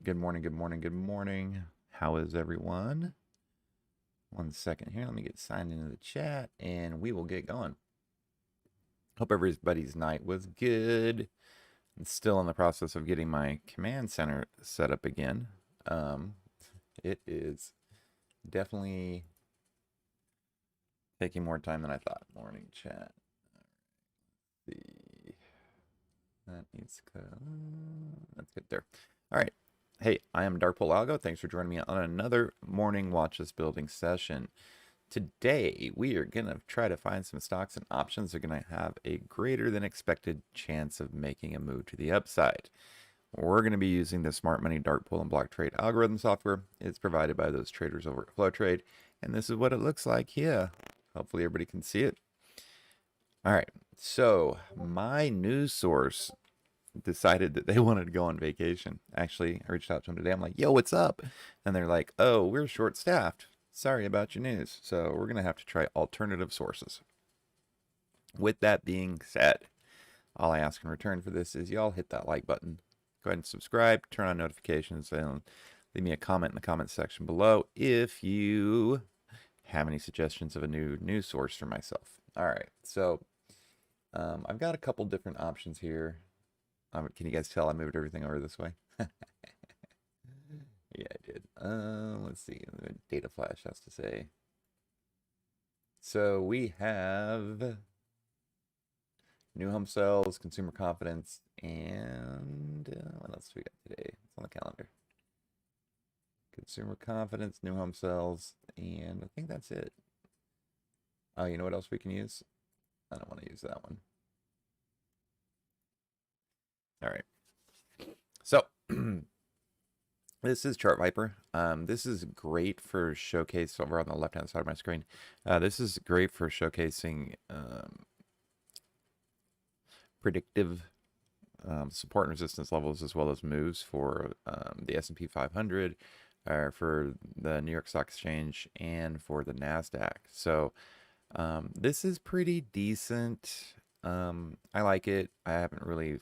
Good morning, good morning, good morning. How is everyone? 1 second here. Let me get signed into the chat and we will get going. Hope everybody's night was good. I'm still in the process of getting my command center set up again. It is definitely taking more time than I thought. Morning chat. Let's see. That needs to, that's good there. All right. Hey, I am Darkpool Algo. Thanks for joining me on another morning watchlist building session. Today, we are going to try to find some stocks and options that are going to have a greater than expected chance of making a move to the upside. We're going to be using the Smart Money Dark Pool and Block Trade algorithm software. It's provided by those traders over at FlowTrade, and this is what it looks like here. Hopefully everybody can see it. All right, so my news source decided that they wanted to go on vacation. Actually, I reached out to them today. I'm like, yo, what's up? And they're like, oh, we're short-staffed. Sorry about your news. So we're going to have to try alternative sources. With that being said, all I ask in return for this is y'all hit that like button. Go ahead and subscribe, turn on notifications, and leave me a comment in the comment section below if you have any suggestions of a new news source for myself. All right, so I've got a couple different options here. Can you guys tell I moved everything over this way? Yeah, I did. Let's see what Data Flash has to say. So we have new home sales, consumer confidence, and what else do we got today? It's on the calendar. Consumer confidence, new home sales, and I think that's it. Oh, you know what else we can use? I don't want to use that one. All right. So this is Chart Viper. This is great for showcase over on the left-hand side of my screen. This is great for showcasing predictive support and resistance levels as well as moves for the S&P 500, for the New York Stock Exchange, and for the NASDAQ. So this is pretty decent. I like it. I haven't really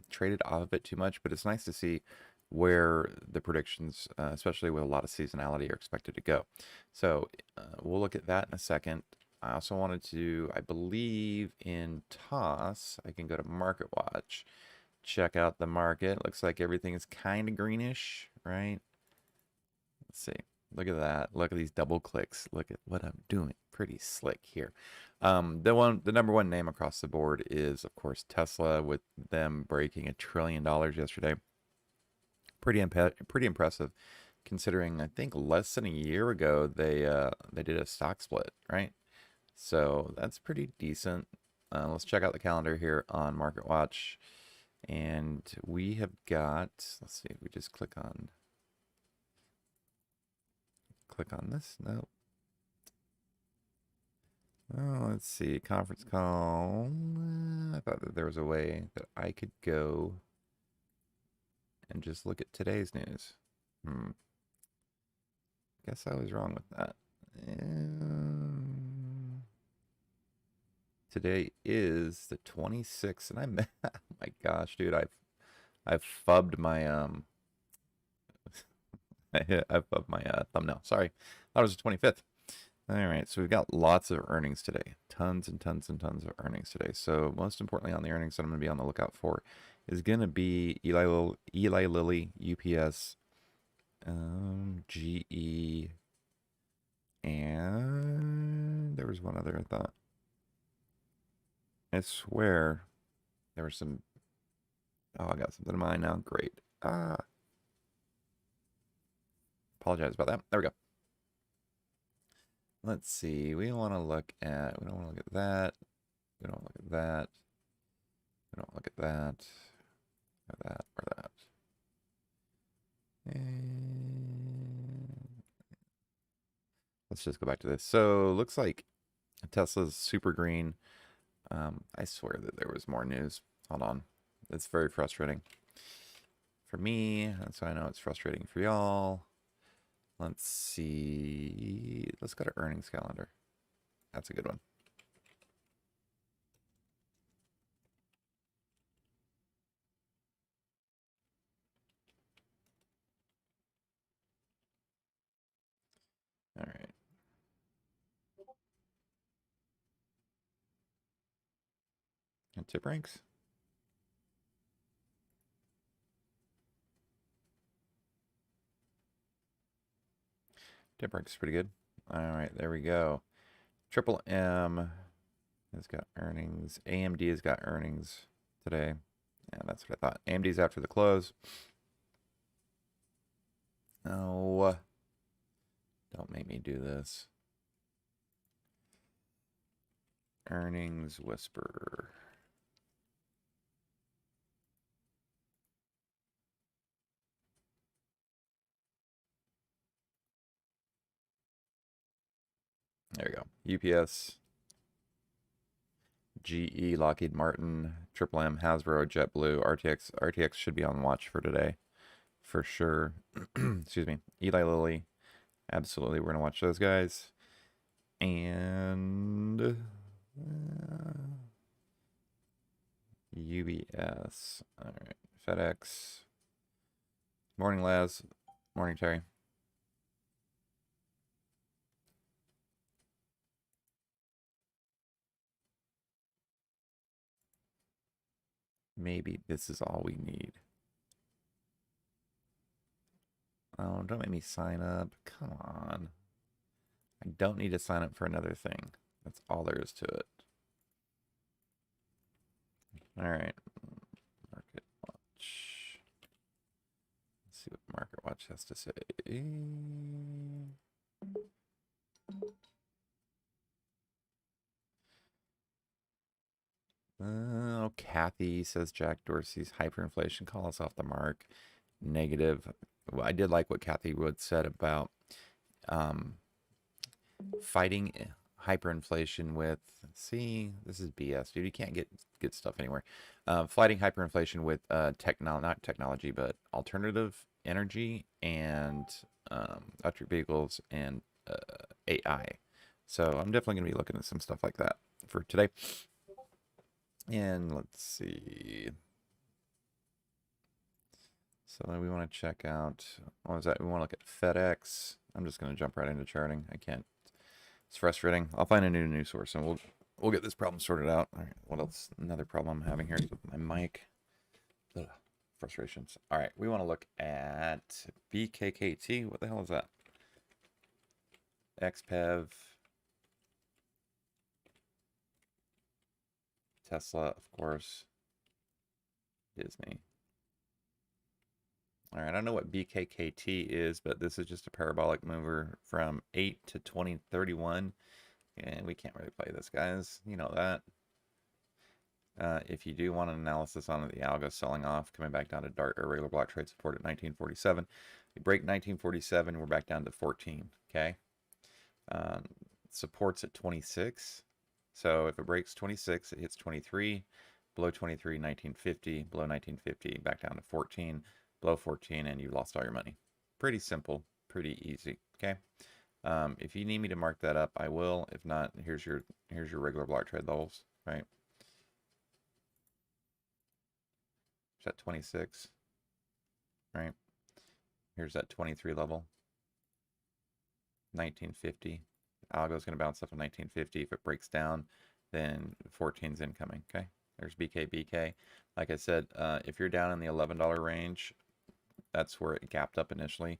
traded off of it too much, but it's nice to see where the predictions, especially with a lot of seasonality, are expected to go. So we'll look at that in a second. I also wanted to, I believe in TOS, I can go to Market Watch, check out the market. Looks like everything is kind of greenish, right? Let's see. Look at that. Look at these double clicks. Look at what I'm doing. Pretty slick here. The number one name across the board is, of course, Tesla, with them breaking $1 trillion yesterday. Pretty impressive, considering I think less than a year ago they did a stock split, right? So that's pretty decent. Let's check out the calendar here on Market Watch, and we have got. Let's see if we just click on this. No. Oh, let's see. Conference call. I thought that there was a way that I could go and just look at today's news. Guess I was wrong with that. Today is the 26th, and I'm oh my gosh, dude, I've fubbed my I've fubbed my thumbnail. Sorry, that was the 25th. All right, so we've got lots of earnings today, tons and tons and tons of earnings today. So most importantly on the earnings that I'm going to be on the lookout for is going to be Eli Lilly, UPS, GE, and there was one other I thought. I swear there was some. Oh, I got something in mind now. Great. Apologize about that. There we go. Let's see. We don't want to look at. We don't want to look at that. We don't look at that. We don't look at that. Or that. Or that. And let's just go back to this. So looks like Tesla's super green. I swear that there was more news. Hold on. It's very frustrating for me, and so I know it's frustrating for y'all. Let's see. Let's go to earnings calendar. That's a good one. tip ranks. Tip ranks is pretty good. All right, there we go. Triple M has got earnings. AMD has got earnings today. Yeah, that's what I thought. AMD's after the close. Oh, don't make me do this. Earnings whisper. There we go. UPS, GE, Lockheed Martin, Triple M, Hasbro, JetBlue, RTX. RTX should be on watch for today, for sure. Excuse me. Eli Lilly. Absolutely, we're gonna watch those guys. And UBS. All right. FedEx. Morning, Laz. Morning, Terry. Maybe this is all we need. Oh, don't make me sign up. Come on. I don't need to sign up for another thing. That's all there is to it. All right. Market Watch. Let's see what Market Watch has to say. Oh, Kathy says Jack Dorsey's hyperinflation call us off the mark. Negative. Well, I did like what Kathy Wood said about fighting hyperinflation with, see, this is BS, dude. You can't get good stuff anywhere. Fighting hyperinflation with not technology, but alternative energy and electric vehicles and AI. So I'm definitely going to be looking at some stuff like that for today. And let's see. So we want to check out, what was that? We want to look at FedEx. I'm just going to jump right into charting. I can't. It's frustrating. I'll find a new news source and we'll get this problem sorted out. All right. What else? Another problem I'm having here is with my mic. Ugh, frustrations. All right. We want to look at BKKT. What the hell is that? XPEV. Tesla, of course. Disney. All right, I don't know what BKKT is, but this is just a parabolic mover from 8 to 2031. And we can't really play this, guys. You know that. If you do want an analysis on the algo selling off, coming back down to dark or regular block trade support at 1947. We break 1947, we're back down to 14, okay? Supports at 26. So if it breaks 26, it hits 23. Below 23, 1950. Below 1950, back down to 14. Below 14, and you lost all your money. Pretty simple, pretty easy, okay? If you need me to mark that up, I will. If not, here's your regular block trade levels, right? It's at 26, right? Here's that 23 level, 1950. Algo's going to bounce up to 1950. If it breaks down, then 14's incoming, okay? There's BK. Like I said, if you're down in the $11 range, that's where it gapped up initially.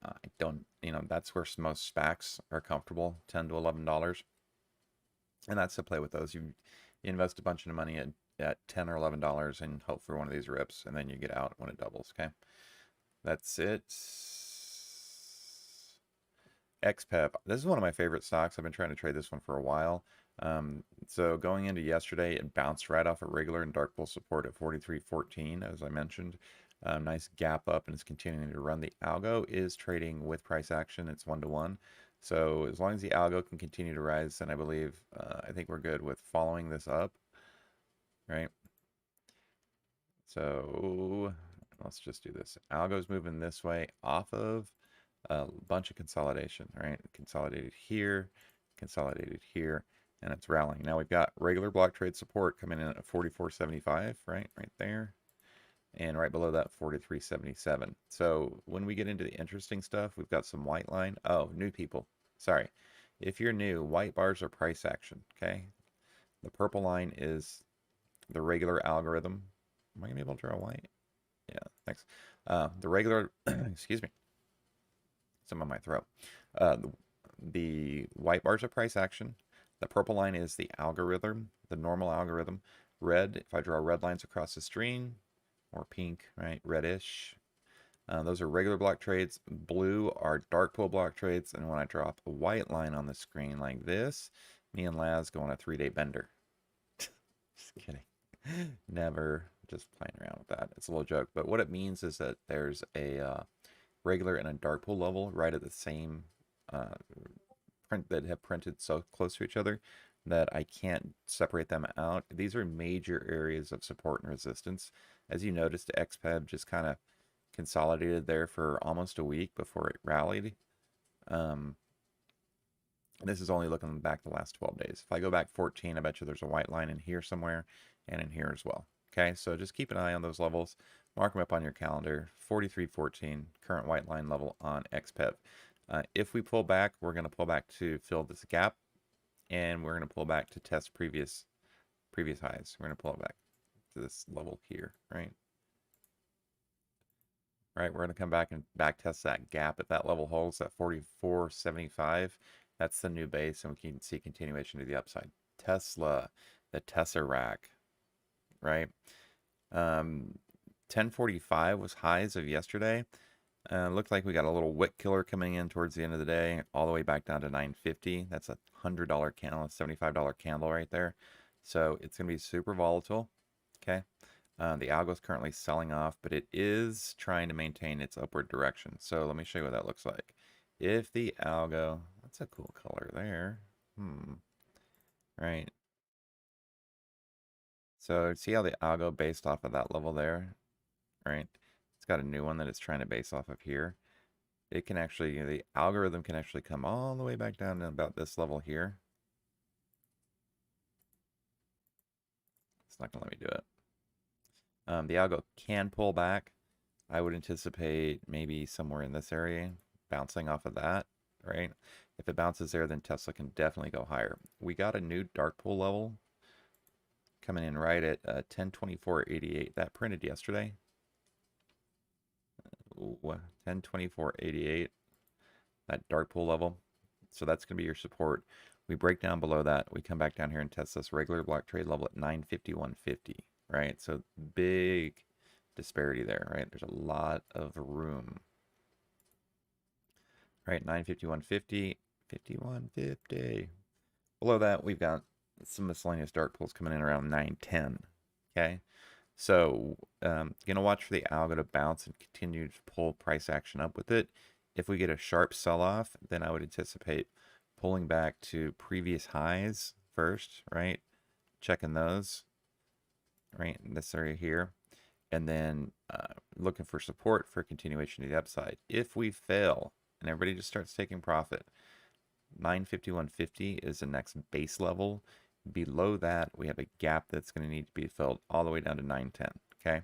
I don't, that's where most SPACs are comfortable, $10 to $11. And that's to play with those. You invest a bunch of money at $10 or $11 and hope for one of these rips, and then you get out when it doubles, okay? That's it. XPEP. This is one of my favorite stocks. I've been trying to trade this one for a while. So going into yesterday, it bounced right off a regular and dark bull support at 43.14, as I mentioned. Nice gap up, and it's continuing to run. The algo is trading with price action. It's 1-to-1. So as long as the algo can continue to rise, then I think we're good with following this up, right? So let's just do this. Algo's moving this way off of a bunch of consolidation, right? Consolidated here, and it's rallying. Now we've got regular block trade support coming in at 44.75, right there, and right below that 43.77. So when we get into the interesting stuff, we've got some white line. Oh, new people, sorry. If you're new, white bars are price action, okay? The purple line is the regular algorithm. Am I gonna be able to draw white? Yeah, thanks. The regular, excuse me, some on my throat. The white bars are price action. The purple line is the algorithm, the normal algorithm. Red, if I draw red lines across the screen, or pink, right, reddish. Those are regular block trades. Blue are dark pool block trades. And when I drop a white line on the screen like this, me and Laz go on a 3-day bender. Just kidding. Never, just playing around with that. It's a little joke. But what it means is that there's a regular and a dark pool level right at the same print that have printed so close to each other that I can't separate them out. These are major areas of support and resistance. As you noticed, XPEB just kind of consolidated there for almost a week before it rallied. This is only looking back the last 12 days. If I go back 14, I bet you there's a white line in here somewhere and in here as well. Okay, so just keep an eye on those levels. Mark them up on your calendar. 43.14, current white line level on XPEB. If we pull back, we're going to pull back to fill this gap, and we're going to pull back to test previous highs. We're going to pull it back to this level here, right? Right, we're going to come back and back test that gap. If that level holds at 44.75, that's the new base, and we can see continuation to the upside. Tesla, the Tesseract, right? 1045 was highs of yesterday. Looked like we got a little wick killer coming in towards the end of the day, all the way back down to 950. That's a $100 candle, a $75 candle right there. So it's going to be super volatile. Okay. The algo is currently selling off, but it is trying to maintain its upward direction. So let me show you what that looks like. If the algo, that's a cool color there. Right. So see how the algo based off of that level there, right? It's got a new one that it's trying to base off of here. It can actually, the algorithm can actually come all the way back down to about this level here. It's not going to let me do it. The algo can pull back. I would anticipate maybe somewhere in this area, bouncing off of that, right? If it bounces there, then Tesla can definitely go higher. We got a new dark pool level coming in right at 1024.88. That printed yesterday. 1024.88, that dark pool level. So that's going to be your support. We break down below that. We come back down here and test this regular block trade level at 951.50, right? So big disparity there, right? There's a lot of room. Right, 951.50, 51.50. Below that, we've got some miscellaneous dark pools coming in around 910. Okay, so gonna watch for the algo to bounce and continue to pull price action up with it. If we get a sharp sell-off, then I would anticipate pulling back to previous highs first, right? Checking those, right, in this area here, and then looking for support for continuation to the upside. If we fail and everybody just starts taking profit, 951.50 is the next base level. Below that, we have a gap that's going to need to be filled all the way down to 910. Okay,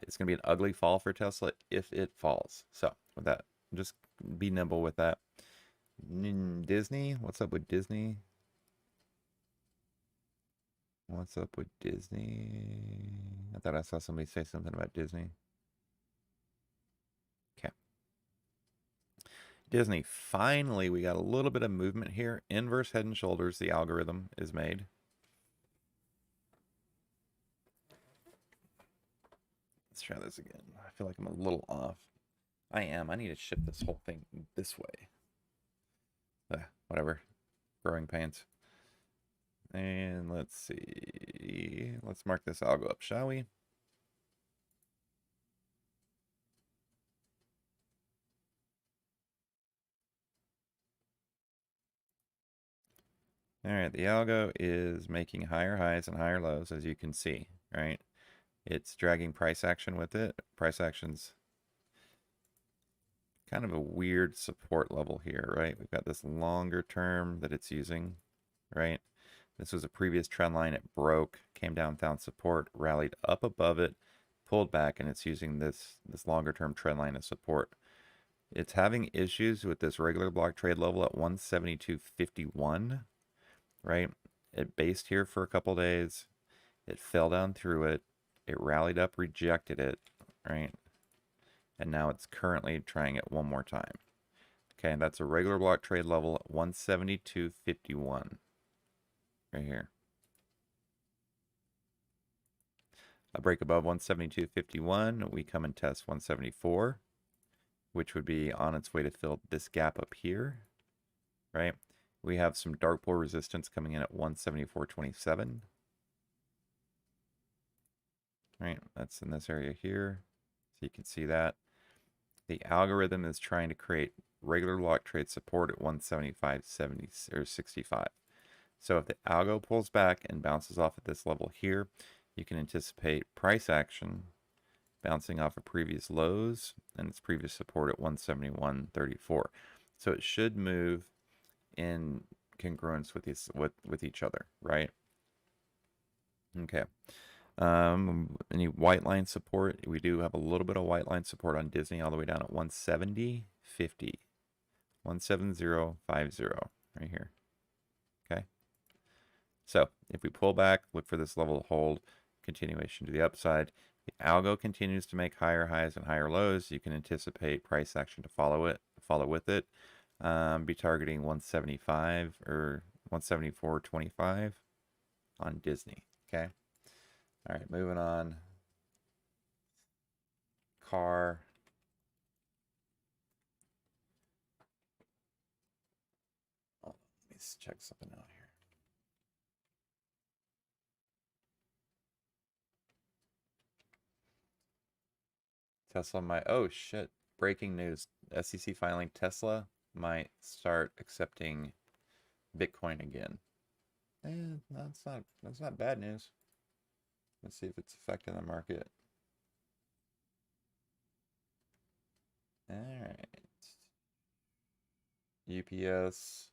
it's going to be an ugly fall for Tesla if it falls. So with that, just be nimble with that. Disney, what's up with Disney? What's up with Disney? I thought I saw somebody say something about Disney. Okay. Disney, finally, we got a little bit of movement here. Inverse head and shoulders, the algorithm is made. Let's try this again. I feel like I'm a little off. I am. I need to shift this whole thing this way. Whatever. Growing pains. And let's see. Let's mark this algo up, shall we? All right, the algo is making higher highs and higher lows, as you can see, right? It's dragging price action with it. Price action's kind of a weird support level here, right? We've got this longer term that it's using, right? This was a previous trend line. It broke, came down, found support, rallied up above it, pulled back, and it's using this longer term trend line as support. It's having issues with this regular block trade level at 172.51, right? It based here for a couple days. It fell down through it. It rallied up, rejected it, right? And now it's currently trying it one more time. Okay, and that's a regular block trade level at 172.51 right here. A break above 172.51, we come and test 174, which would be on its way to fill this gap up here, right? We have some dark pool resistance coming in at 174.27. Right, that's in this area here. So you can see that. The algorithm is trying to create regular block trade support at 175.70 or 65. So if the algo pulls back and bounces off at this level here, you can anticipate price action bouncing off of previous lows and its previous support at 171.34. So it should move in congruence with each other, right? Okay. Any white line support? We do have a little bit of white line support on Disney all the way down at 170.50. 170.50 right here. Okay. So if we pull back, look for this level to hold, continuation to the upside. The algo continues to make higher highs and higher lows. You can anticipate price action to follow with it. Be targeting 175 or 174.25 on Disney. Okay. All right, moving on. Car. Oh, let me check something out here. Tesla might, oh shit, breaking news. SEC filing, Tesla might start accepting Bitcoin again. That's not bad news. Let's see if it's affecting the market. All right. UPS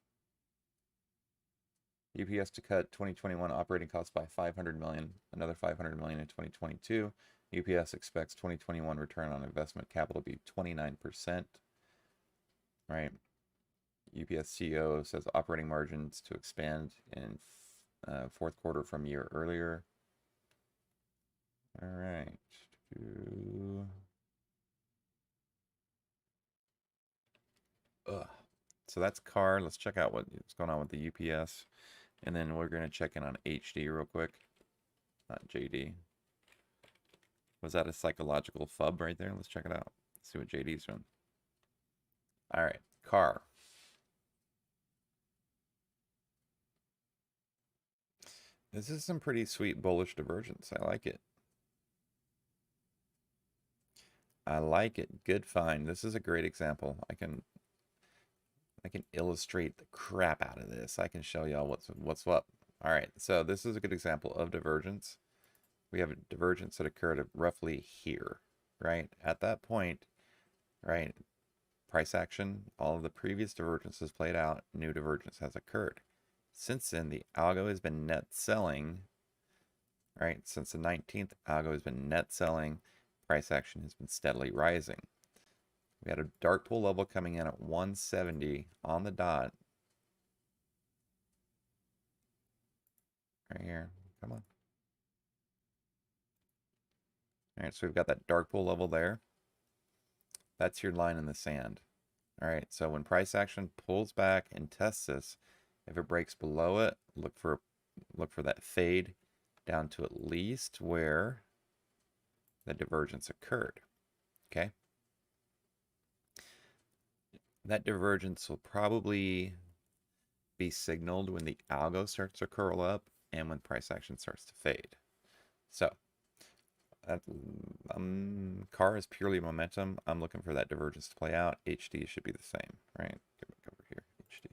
to cut 2021 operating costs by 500 million, another 500 million in 2022. UPS expects 2021 return on investment capital to be 29%. Right. UPS CEO says operating margins to expand in fourth quarter from year earlier. All right. Ugh. So that's car. Let's check out what's going on with the UPS. And then we're going to check in on HD real quick. Not JD. Was that a psychological fub right there? Let's check it out. Let's see what JD's doing. All right. Car. This is some pretty sweet bullish divergence. I like it. I like it. Good find. This is a great example. I can illustrate the crap out of this. I can show y'all what's what. All right, so this is a good example of divergence. We have a divergence that occurred at roughly here, right? At that point, right, price action, all of the previous divergences played out, new divergence has occurred. Since then, the algo has been net selling, right? Since the 19th, algo has been net selling, price action has been steadily rising. We had a dark pool level coming in at 170 on the dot. Right here. Come on. All right, so we've got that dark pool level there. That's your line in the sand. All right, so when price action pulls back and tests this, if it breaks below it, look for that fade down to at least where the divergence occurred. Okay. That divergence will probably be signaled when the algo starts to curl up and when price action starts to fade. So car is purely momentum. I'm looking for that divergence to play out. HD should be the same, right? Get back over here, HD.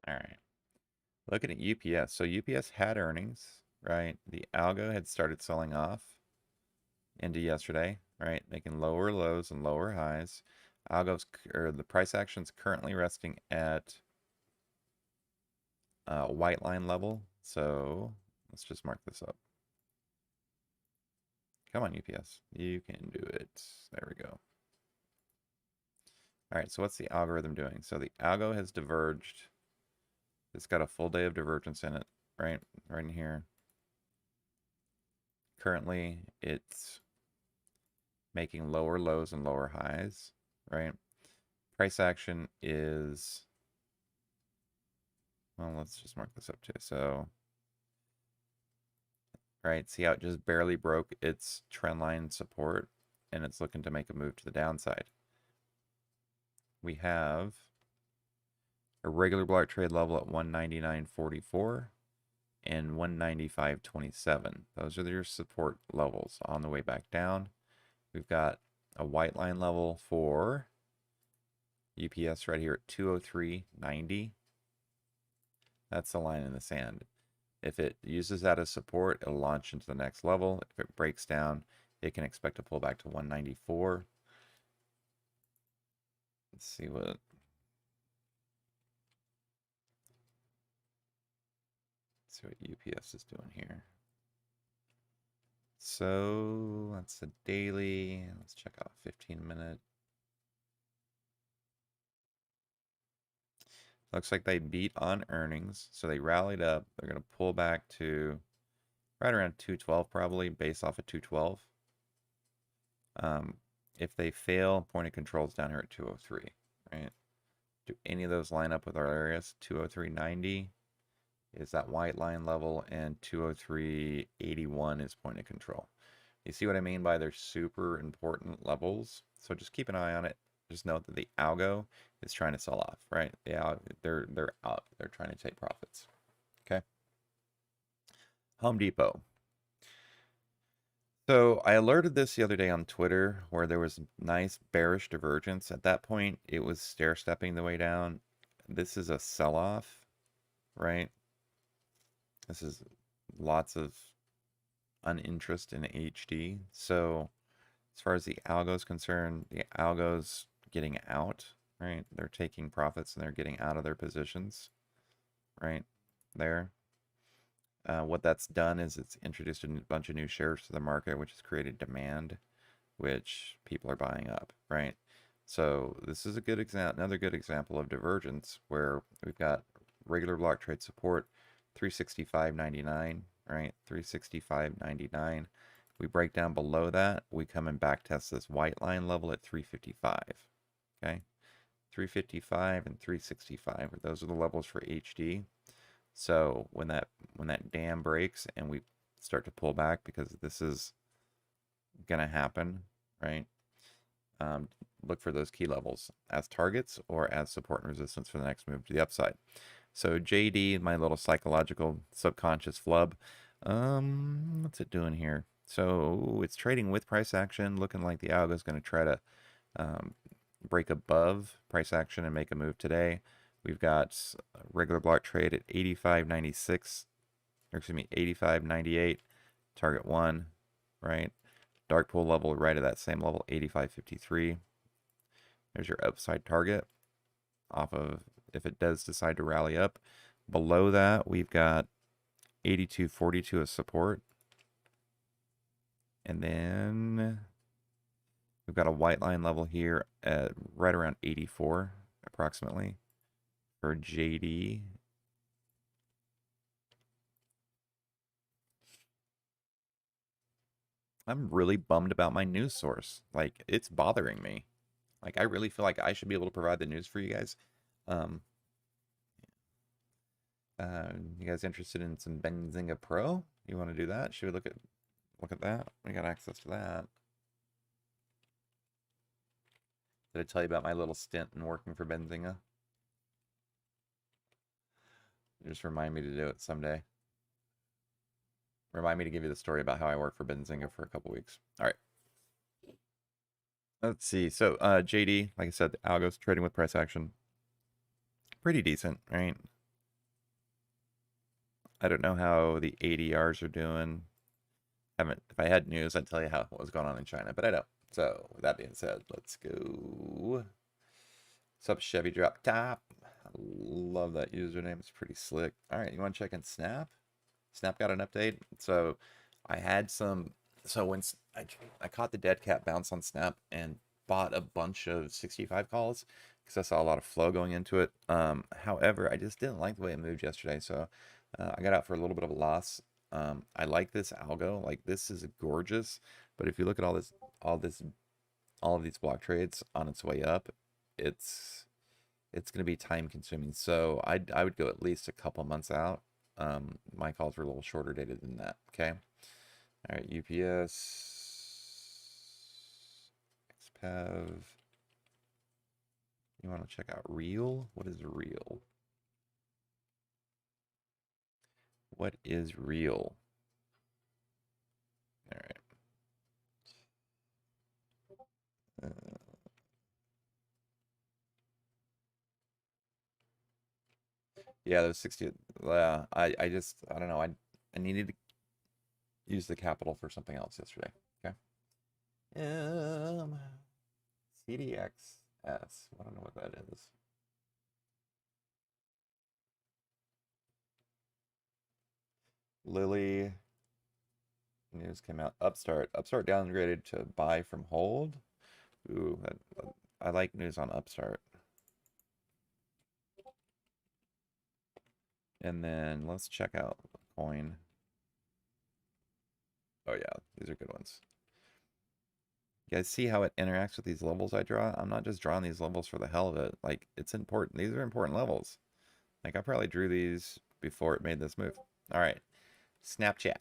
All right. Looking at UPS. So UPS had earnings, right? The algo had started selling off. into yesterday, right? Making lower lows and lower highs. Algo's, or the price action's currently resting at white line level. So let's just mark this up. Come on, UPS. You can do it. There we go. All right, so what's the algorithm doing? So the algo has diverged. It's got a full day of divergence in it, right? Right in here. Currently, it's making lower lows and lower highs, right? Price action is, well, let's just mark this up too. So, right, see how it just barely broke its trend line support and it's looking to make a move to the downside. We have a regular block trade level at 199.44 and 195.27. Those are your support levels. On the way back down, we've got a white line level for UPS right here at 203.90. That's the line in the sand. If it uses that as support, it'll launch into the next level. If it breaks down, it can expect to pull back to 194. Let's see what UPS is doing here. So that's the daily. Let's check out 15-minute. Looks like they beat on earnings, so they rallied up. They're going to pull back to right around 212 probably, based off of 212. If they fail, point of control is down here at 203, right? Do any of those line up with our areas? 203.90 is that white line level, and 203.81 is point of control. You see what I mean by they're super important levels? So just keep an eye on it. Just note that the algo is trying to sell off, right? They're out. They're trying to take profits. Okay. Home Depot. So I alerted this the other day on Twitter where there was nice bearish divergence. At that point, it was stair-stepping the way down. This is a sell-off, right? This is lots of uninterest in HD. So as far as the algo is concerned, the algo's getting out, right? They're taking profits and they're getting out of their positions, right? There. What that's done is it's introduced a bunch of new shares to the market, which has created demand, which people are buying up, right? So this is a good example, another good example of divergence where we've got regular block trade support, 365.99, right? 365.99. We break down below that, we come and back test this white line level at 355. Okay, 355 and 365. Those are the levels for HD. So when that dam breaks and we start to pull back, because this is gonna happen, right? Look for those key levels as targets or as support and resistance for the next move to the upside. So JD, my little psychological subconscious flub, what's it doing here? So it's trading with price action, looking like the algo is going to try to break above price action and make a move today. We've got regular block trade at 85.96, or excuse me, 85.98, target 1, right? Dark pool level right at that same level, 85.53. There's your upside target off of if it does decide to rally up. Below that, we've got 82.42 as support. And then we've got a white line level here at right around 84 approximately for JD. I'm really bummed about my news source. Like, it's bothering me. Like, I really feel like I should be able to provide the news for you guys. You guys interested in some Benzinga Pro? You want to do that? Should we look at that? We got access to that. Did I tell you about my little stint in working for Benzinga? Just remind me to do it someday. Remind me to give you the story about how I worked for Benzinga for a couple weeks. All right. Let's see. So JD, like I said, the algo's trading with price action. Pretty decent, right? I don't know how the ADRs are doing. Haven't. If I had news, I'd tell you how what was going on in China, but I don't. So with that being said, let's go. What's up, Chevy Drop Top? I love that username. It's pretty slick. All right, you want to check in Snap? Snap got an update. So I had some. So when I caught the dead cat bounce on Snap and bought a bunch of 65 calls because I saw a lot of flow going into it. However, I just didn't like the way it moved yesterday, so I got out for a little bit of a loss. I like this algo. Like this is gorgeous, but if you look at all this, all of these block trades on its way up, it's it's going to be time consuming. So I would go at least a couple months out. My calls were a little shorter dated than that. Okay. All right. UPS, XPEV. You want to check out real? What is real? What is real? All right. Yeah, those 60. Yeah, I just I don't know. I needed to use the capital for something else yesterday. Okay. Um, CDXS. I don't know what that is. Lily news came out. Upstart. Upstart downgraded to buy from hold. Ooh, I like news on Upstart. And then let's check out coin. Oh yeah, these are good ones. You guys see how it interacts with these levels I draw? I'm not just drawing these levels for the hell of it. Like, it's important. These are important levels. Like, I probably drew these before it made this move. All right. Snapchat.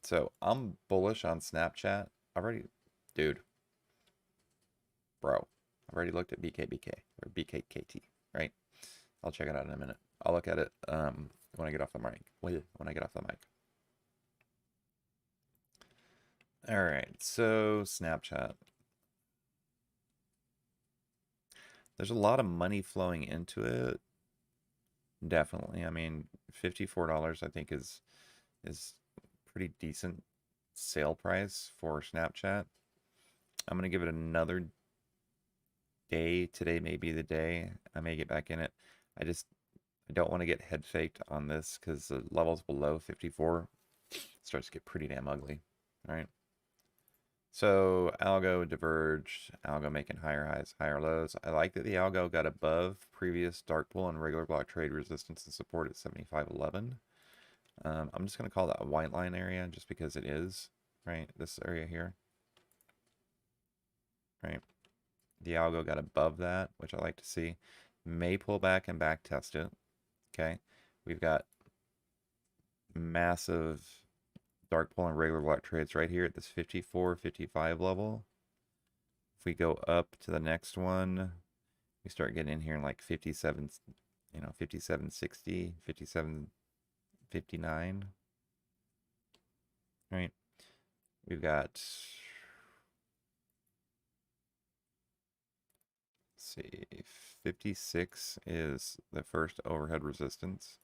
So, I'm bullish on Snapchat. I've already... Dude. Bro. I've already looked at BKBK. Or BKKT. Right? I'll check it out in a minute. I'll look at it when I get off the mic. When I get off the mic. All right. So, Snapchat. There's a lot of money flowing into it. Definitely. I mean, $54 I think is pretty decent sale price for Snapchat. I'm gonna give it another day. Today may be the day. I may get back in it. I don't want to get head faked on this because the levels below 54 starts to get pretty damn ugly. All right. So Algo diverged, Algo making higher highs, higher lows. I like that the Algo got above previous dark pool and regular block trade resistance and support at 75.11. I'm just going to call that a white line area just because it is, right? This area here, right? The Algo got above that, which I like to see. May pull back and back test it. Okay. We've got massive dark pool and regular block trades right here at this 54, 55 level. If we go up to the next one, we start getting in here in like 57, 57.60, 57.59. Right. We've got, let's see, 56 is the first overhead resistance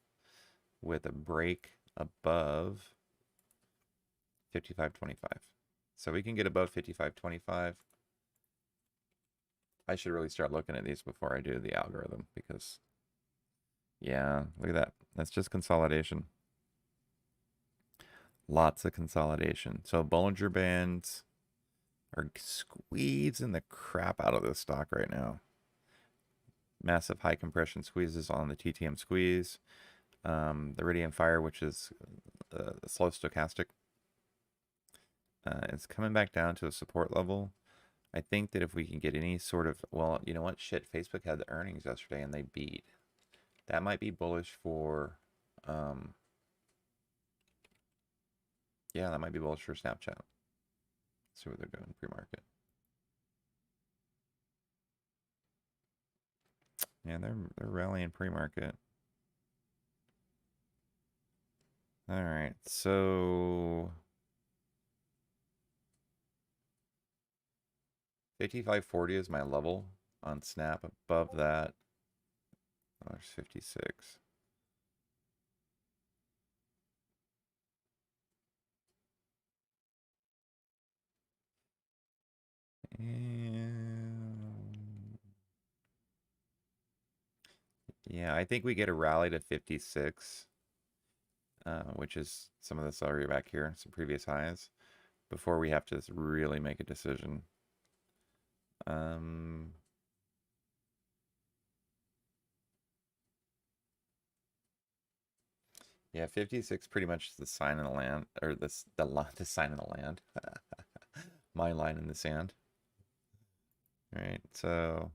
with a break above 55.25. So we can get above 55.25. I should really start looking at these before I do the algorithm because, yeah, look at that. That's just consolidation. Lots of consolidation. So Bollinger Bands are squeezing the crap out of this stock right now. Massive high compression squeezes on the TTM squeeze. The Iridium Fire, which is slow stochastic, it's coming back down to a support level. I think that if we can get any sort of, well, you know what? Shit, Facebook had the earnings yesterday and they beat. That might be bullish for, yeah, that might be bullish for Snapchat. Let's see what they're doing pre-market. Yeah, they're rallying pre-market. All right, so 55.40 is my level on Snap. Above that, oh, there's 56. And yeah, I think we get a rally to 56, which is some of this already back here, some previous highs, before we have to really make a decision. Yeah, 56 pretty much is the sign in the land, or the sign in the land. My line in the sand. All right, so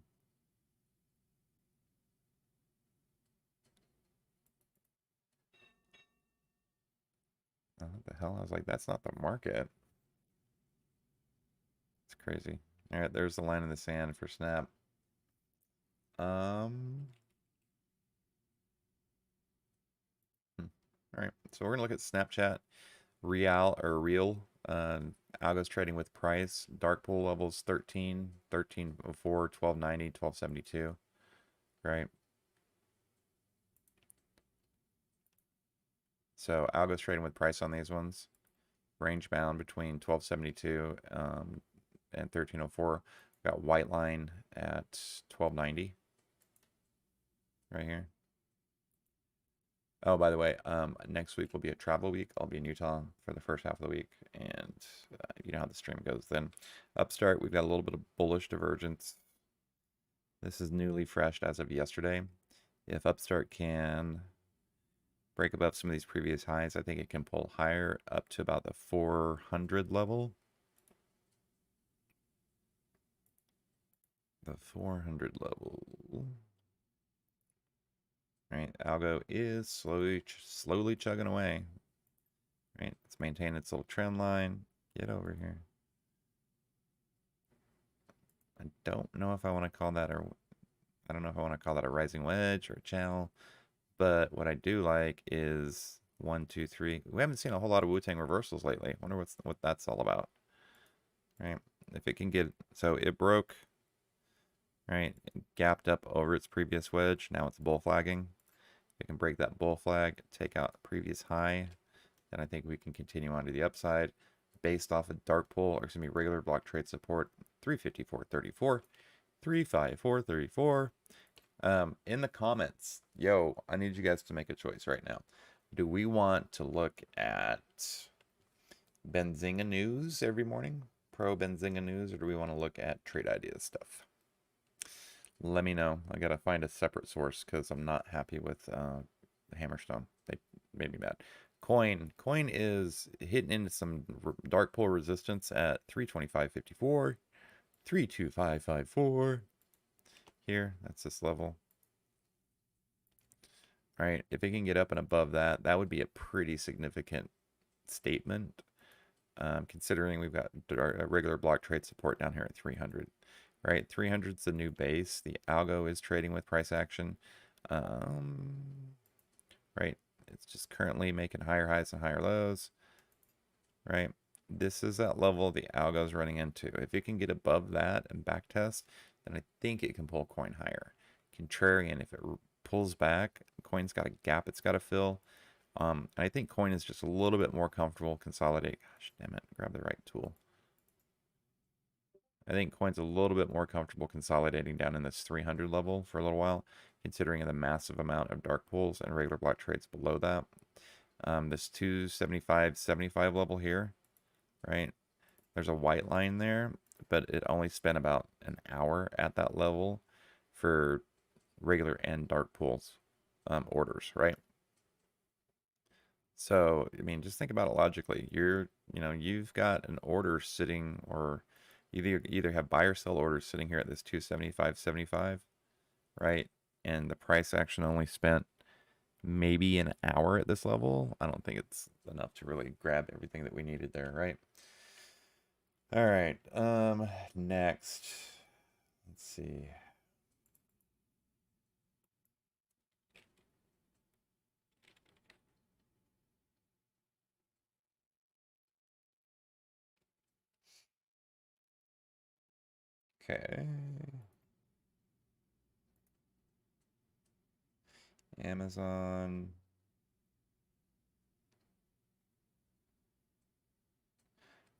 what the hell? I was like, that's not the market. It's crazy. All right, there's the line in the sand for snap. All right, so we're gonna look at Snapchat, Real. Algo's trading with price. Dark pool levels 13, 1304, 1290, 1272. Right. So Algo's trading with price on these ones. Range bound between 1272 and 1304. Got white line at 1290 right here. Oh, by the way, next week will be a travel week. I'll be in Utah for the first half of the week, and you know how the stream goes. Then Upstart, we've got a little bit of bullish divergence. This is newly freshed as of yesterday. If Upstart can break above some of these previous highs, I think it can pull higher up to about the 400 level. The 400 level. Right, Algo is slowly chugging away. Right, it's maintained its little trend line. Get over here. I don't know if I want to call that I don't know if I want to call that a rising wedge or a channel, but what I do like is 1, 2, 3. We haven't seen a whole lot of Wu-Tang reversals lately. Wonder what that's all about. Right, if it can get, so it broke. Right, it gapped up over its previous wedge. Now it's bull flagging. It can break that bull flag, take out previous high, then I think we can continue on to the upside based off of dark pool, or excuse me, regular block trade support 354.34, 354.34. In the comments, yo, I need you guys to make a choice right now. Do we want to look at Benzinga news every morning, pro Benzinga news, or do we want to look at trade ideas stuff? Let me know. I gotta find a separate source because I'm not happy with the Hammerstone. They made me mad. Coin is hitting into some dark pool resistance at 325.54, 325.54. Here, that's this level. All right, if it can get up and above that, that would be a pretty significant statement. Considering we've got a regular block trade support down here at 300. Right, 300 is the new base. The algo is trading with price action. Right, it's just currently making higher highs and higher lows. Right, this is that level the algo is running into. If it can get above that and back test, then I think it can pull coin higher. Contrarian, if it pulls back, coin's got a gap it's got to fill. I think coin is just a little bit more comfortable consolidate. Gosh, damn it, grab the right tool. I think coin's a little bit more comfortable consolidating down in this 300 level for a little while, considering the massive amount of dark pools and regular block trades below that. This 275.75 level here, right? There's a white line there, but it only spent about an hour at that level for regular and dark pools orders, right? So, I mean, just think about it logically. You've got an order sitting, or you either have buy or sell orders sitting here at this 275.75, right? And the price action only spent maybe an hour at this level. I don't think it's enough to really grab everything that we needed there, right? All right. Next. Let's see. Okay. Amazon.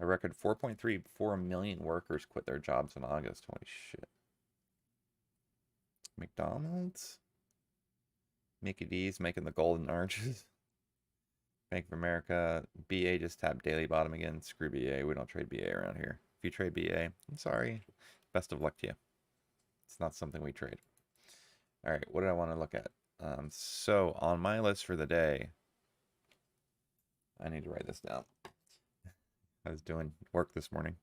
A record 4.34 million workers quit their jobs in August. Holy shit. McDonald's? Mickey D's making the golden arches. Bank of America. BA just tapped daily bottom again. Screw BA. We don't trade BA around here. If you trade BA, I'm sorry. Best of luck to you. It's not something we trade. All right, what did I want to look at? So on my list for the day, I need to write this down. I was doing work this morning.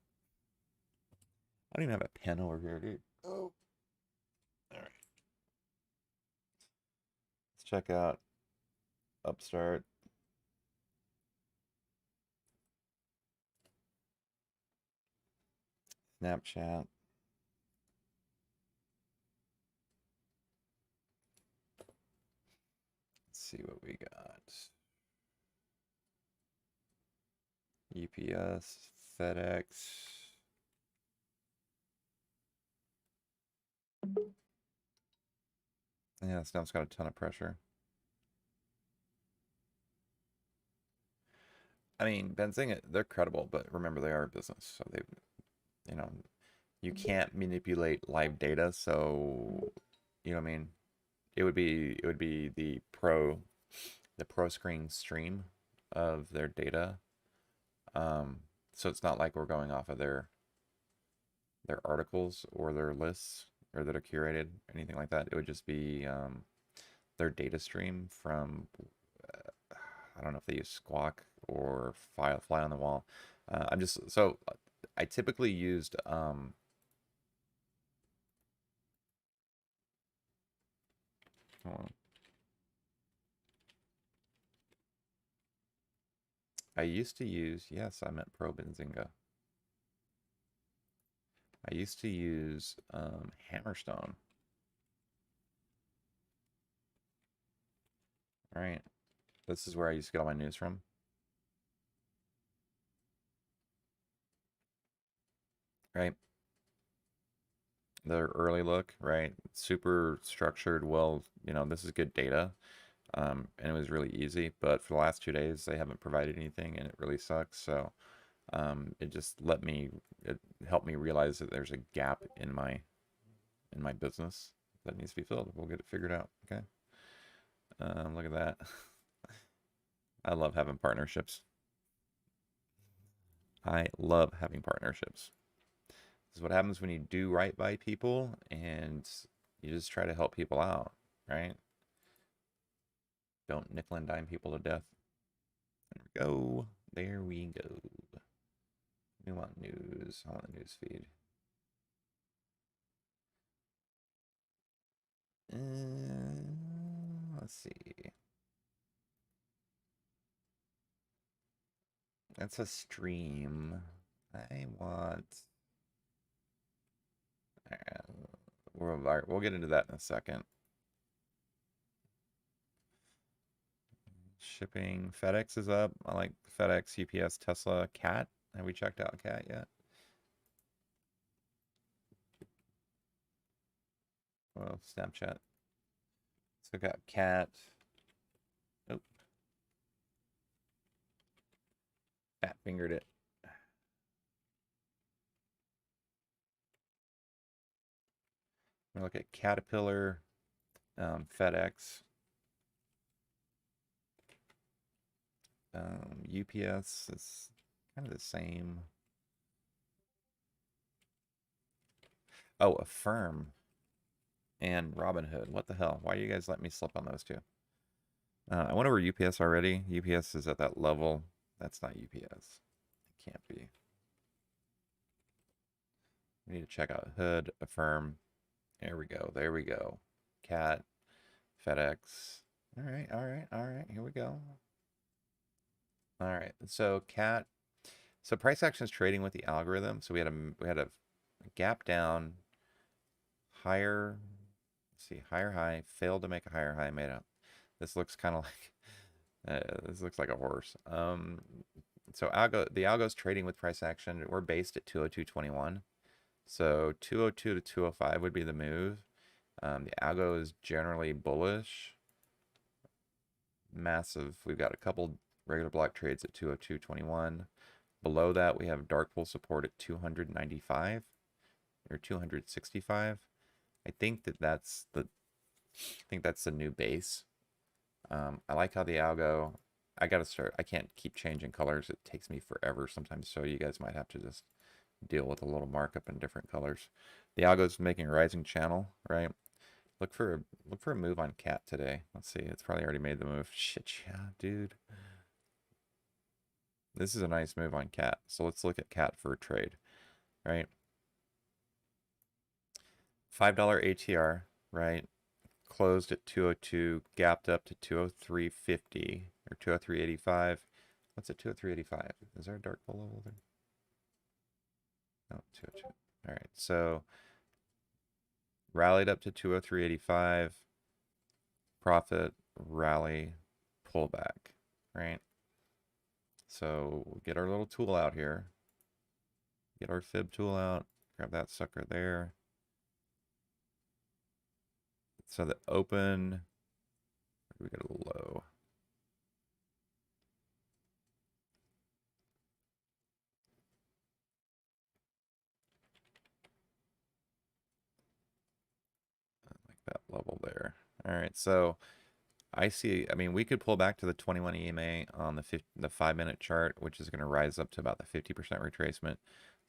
I don't even have a pen over here, dude. Oh. All right. Let's check out Upstart. Snapchat. Let's see what we got. UPS, FedEx. Yeah, Snap's got a ton of pressure. I mean, Benzinga, they're credible, but remember they are a business, so they, you know, you can't manipulate live data. So, you know what I mean? It would be the pro screen stream of their data. So it's not like we're going off of their articles or their lists or that are curated, anything like that. It would just be their data stream from I don't know if they use Squawk or Fly on the Wall. I'm just so I typically used hold on. I used to use, yes, I meant Pro Benzinga. I used to use Hammerstone. All right, this is where I used to get all my news from. Right, their early look, right? Super structured, well, this is good data. And it was really easy, but for the last 2 days, they haven't provided anything, and it really sucks. So it helped me realize that there's a gap in my business that needs to be filled. We'll get it figured out. Okay. Look at that. I love having partnerships. I love having partnerships. This is what happens when you do right by people and you just try to help people out, right? Don't nickel and dime people to death. There we go. There we go. We want news. I want the news feed. Let's see. That's a stream. I want. We'll get into that in a second. Shipping. FedEx is up. I like FedEx, UPS, Tesla, Cat. Have we checked out Cat yet? Well, Snapchat. So we got Cat. Nope. Fat fingered it. We look at Caterpillar, FedEx, UPS is kind of the same. Oh, Affirm and Robinhood. What the hell? Why do you guys let me slip on those two? I went over UPS already. UPS is at that level. That's not UPS. It can't be. We need to check out Hood, Affirm. There we go. There we go. Cat, FedEx. All right, all right, all right. Here we go. All right. So Cat. So price action is trading with the algorithm. So we had a gap down, higher. Let's see, higher high. Failed to make a higher high. Made up. This looks kind of like this looks like a horse. So the algo's trading with price action. We're based at 202.21. So 202 to 205 would be the move. The algo is generally bullish. Massive. We've got a couple regular block trades at 202.21. Below that, we have dark pool support at 295 or 265. I think that's the new base. I like how the algo. I gotta start. I can't keep changing colors. It takes me forever sometimes. So you guys might have to just deal with a little markup in different colors. The algo's making a rising channel, right? Look for a move on cat today. Let's see. It's probably already made the move. Shit, yeah, dude. This is a nice move on cat. So let's look at cat for a trade, right? $5 ATR, right? Closed at 202, gapped up to 203.50 or 203.85. What's at 203.85? Is there a dark pool level there? No, 202. All right, so rallied up to 203.85, profit, rally, pullback, right? So we'll get our little tool out here, get our fib tool out, grab that sucker there. So the open, we get a low. Like that level there. All right, so I see, I mean, we could pull back to the 21 EMA on the 5-minute chart, which is going to rise up to about the 50% retracement.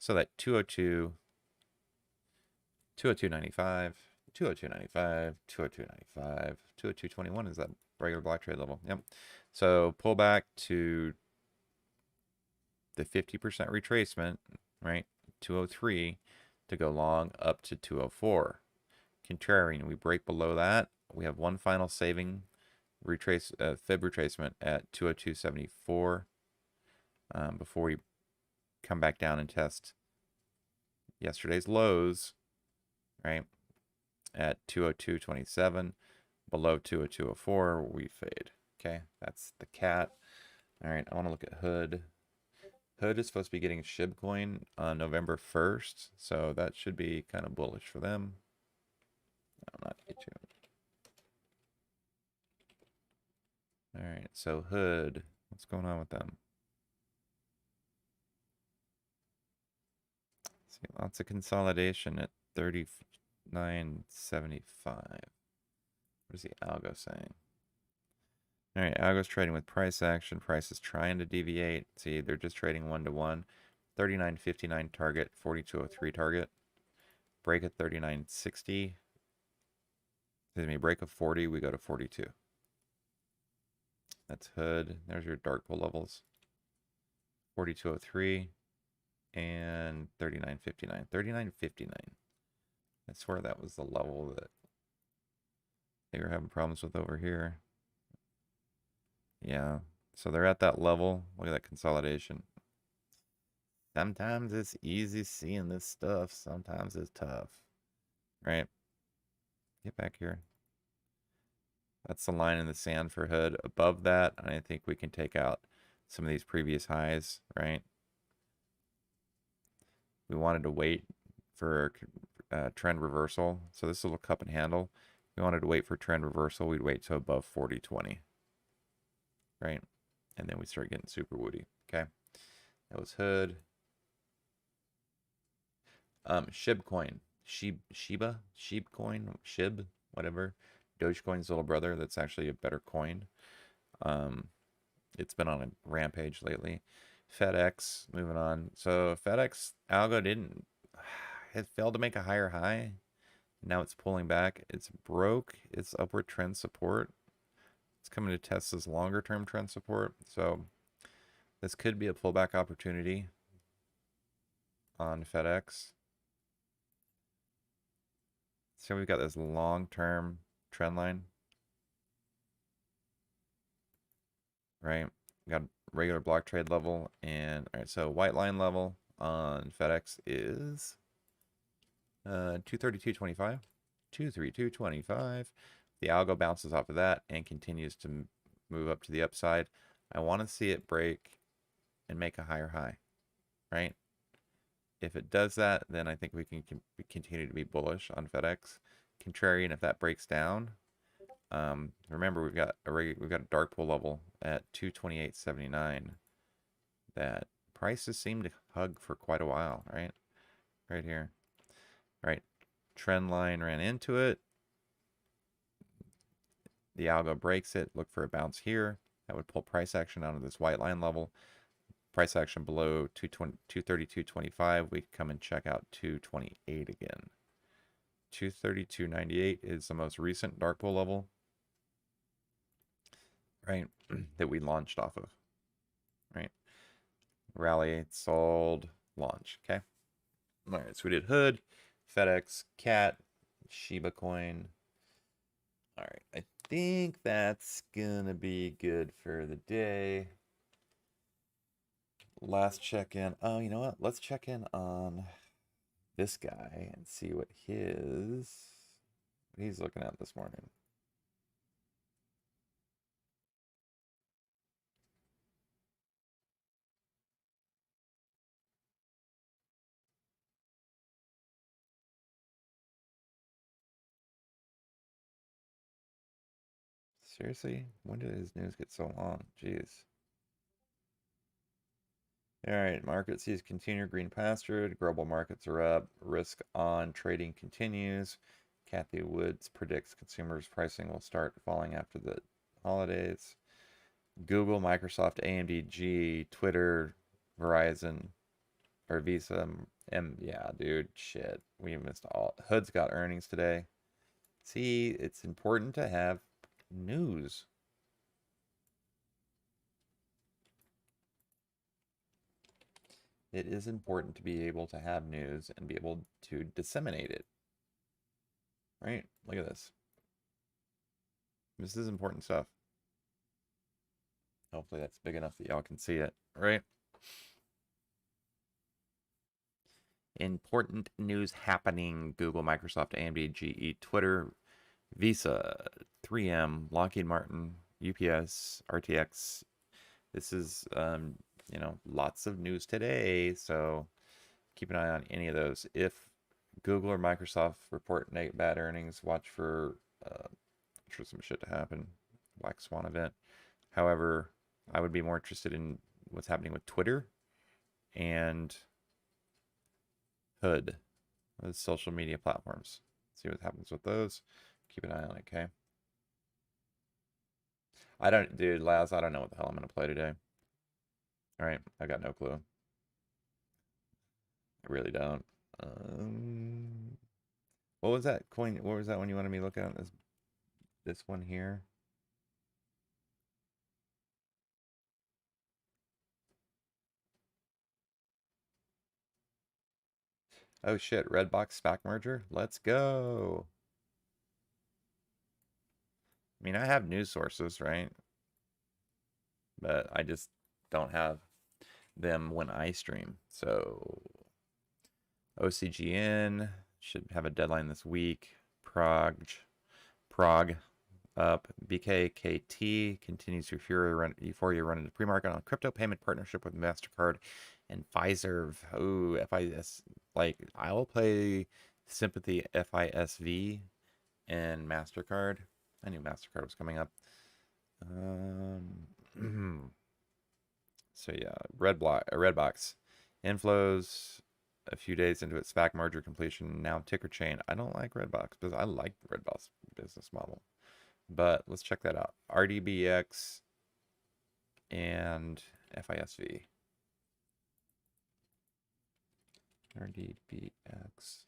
So that 202, 202.95, 202.95, 202.95, 202.21 is that regular block trade level. Yep. So pull back to the 50% retracement, right? 203 to go long up to 204. Contrarian, we break below that. We have one final saving fib retracement at 202.74 before we come back down and test yesterday's lows, right, at 202.27. Below 202.04 we fade. Okay, that's the cat. All right, I want to look at hood. Hood is supposed to be getting SHIB coin on November 1st, so that should be kind of bullish for them. No, not H2. All right, so hood, what's going on with them? See, lots of consolidation at 39.75. What is the algo saying? All right, algo's trading with price action. Price is trying to deviate. See, they're just trading 1-to-1. 39.59 target, 42.03 target. Break at 39.60. Excuse me, break of 40, we go to 42. That's hood. There's your dark pool levels. 42.03 and 39.59. 39.59. I swear that was the level that they were having problems with over here. Yeah, so they're at that level. Look at that consolidation. Sometimes it's easy seeing this stuff. Sometimes it's tough, right? Get back here. That's the line in the sand for hood. Above that, I think we can take out some of these previous highs, right? We wanted to wait for trend reversal. So this little cup and handle. We wanted to wait for trend reversal. We'd wait to above 40.20, right? And then we start getting super woody. Okay, that was hood. SHIB coin, Shiba coin, SHIB, whatever. Dogecoin's little brother. That's actually a better coin. It's been on a rampage lately. FedEx, moving on. So FedEx algo it failed to make a higher high. Now it's pulling back. It's broke its upward trend support. It's coming to test this longer term trend support. So this could be a pullback opportunity on FedEx. So we've got this long-term trend line, right? We got regular block trade level, and all right, so white line level on FedEx is 232.25, 232.25. The algo bounces off of that and continues to move up to the upside. I want to see it break and make a higher high, right? If it does that, then I think we can continue to be bullish on FedEx. Contrarian, if that breaks down, remember we've got a dark pool level at 228.79 that prices seem to hug for quite a while, right? Right here. Right. Trend line ran into it. The algo breaks it. Look for a bounce here. That would pull price action out of this white line level. Price action below 232.25. We come and check out 228 again. 232.98 is the most recent dark pool level, right? That we launched off of, right? Rally, sold, launch. Okay. All right. So we did Hood, FedEx, Cat, Shiba Coin. All right. I think that's gonna be good for the day. Last check-in. Oh, you know what? Let's check in on this guy and see what he's looking at this morning. Seriously? When did his news get so long? Jeez. All right, market sees continued green pasture. Global markets are up. Risk on trading continues. Kathy Woods predicts consumers' pricing will start falling after the holidays. Google, Microsoft, AMD, Twitter, Verizon, or Visa, yeah, dude, shit. We missed all. Hood's got earnings today. See, it's important to have news. It is important to be able to have news and be able to disseminate it. Right? Look at this. This is important stuff. Hopefully that's big enough that y'all can see it, right? Important news happening. Google, Microsoft, AMD, GE, Twitter, Visa, 3M, Lockheed Martin, UPS, RTX. This is, you know, lots of news today, so keep an eye on any of those. If Google or Microsoft report bad earnings, watch for some shit to happen. Black Swan event. However, I would be more interested in what's happening with Twitter and Hood, those social media platforms. See what happens with those. Keep an eye on it, okay? Dude, Laz, I don't know what the hell I'm going to play today. All right, I got no clue. I really don't. What was that coin? What was that one you wanted me to look at? This one here. Oh shit, Redbox SPAC merger. Let's go. I mean, I have news sources, right? But I just don't have them when I stream. So OCGN should have a deadline this week. Prague up. BKKT continues your euphoria run into pre-market on crypto payment partnership with MasterCard and Pfizer. Ooh, FIS. Like, I will play Sympathy FISV and MasterCard. I knew MasterCard was coming up. So yeah, Redbox inflows a few days into its SPAC merger completion. Now ticker chain. I don't like Redbox because I like the Redbox business model, but let's check that out. RDBX and FISV. RDBX.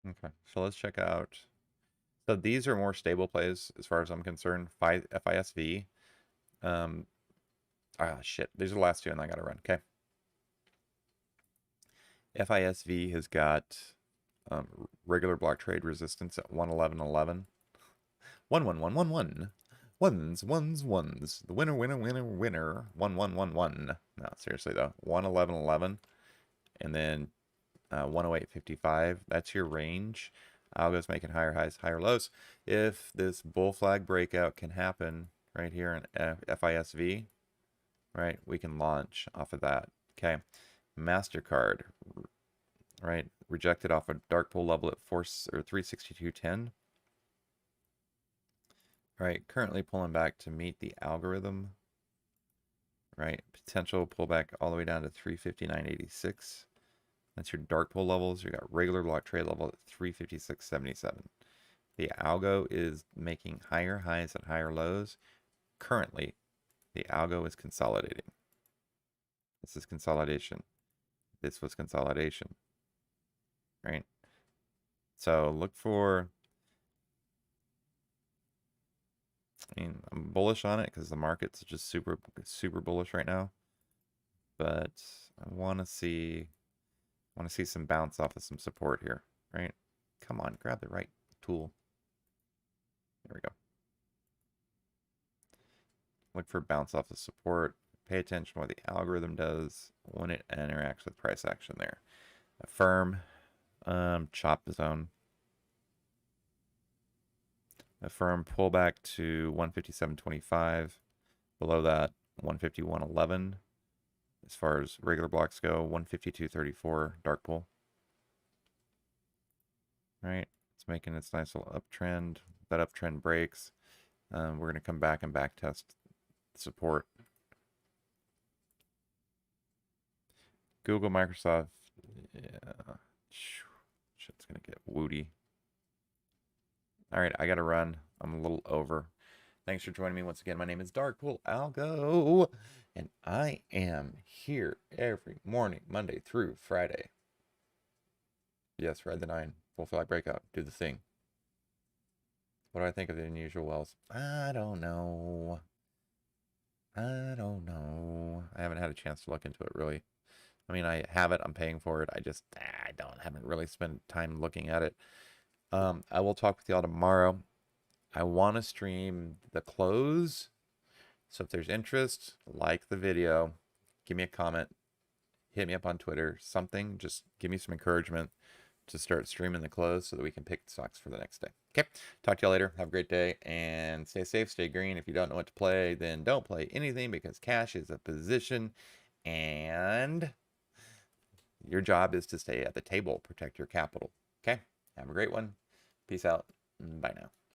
Okay, so let's check out. So these are more stable plays as far as I'm concerned. FISV. Shit. These are the last two, and I gotta run. Okay. FISV has got regular block trade resistance at 111.11. 11111. Ones. The winner. 1111. No, seriously though. 111.11. And then 108.55. That's your range. Algo's making higher highs, higher lows. If this bull flag breakout can happen right here in FISV, right, we can launch off of that. Okay, MasterCard, right, rejected off a dark pool level at 362.10. Right, currently pulling back to meet the algorithm. Right, potential pullback all the way down to 359.86. That's your dark pool levels. You got regular block trade level at 356.77. The algo is making higher highs and higher lows. Currently, the algo is consolidating. This is consolidation. This was consolidation. Right? So look for, I mean, I'm bullish on it because the market's just super bullish right now. But I want to see some bounce off of some support here, right? Come on, grab the right tool. There we go. Look for bounce off the support. Pay attention to what the algorithm does when it interacts with price action there. Affirm, chop zone. Affirm pullback to 157.25. Below that, 151.11. As far as regular blocks go, 152.34 dark pool. Right, it's making its nice little uptrend. That uptrend breaks. We're going to come back and back test support. Google, Microsoft, yeah, shit's gonna get woody. All right, I gotta run. I'm a little over. Thanks for joining me once again. My name is Darkpool Algo, and I am here every morning, Monday through Friday. Yes, ride the 9, full flag breakout, do the thing. What do I think of the unusual wells? I don't know. I don't know. I haven't had a chance to look into it really. I mean, I have it. I'm paying for it. Haven't really spent time looking at it. I will talk with y'all tomorrow. I want to stream the close. So if there's interest, like the video, give me a comment, hit me up on Twitter, something. Just give me some encouragement to start streaming the close so that we can pick the stocks for the next day. Okay, talk to y'all later. Have a great day and stay safe, stay green. If you don't know what to play, then don't play anything because cash is a position and your job is to stay at the table, protect your capital. Okay, have a great one. Peace out. Bye now.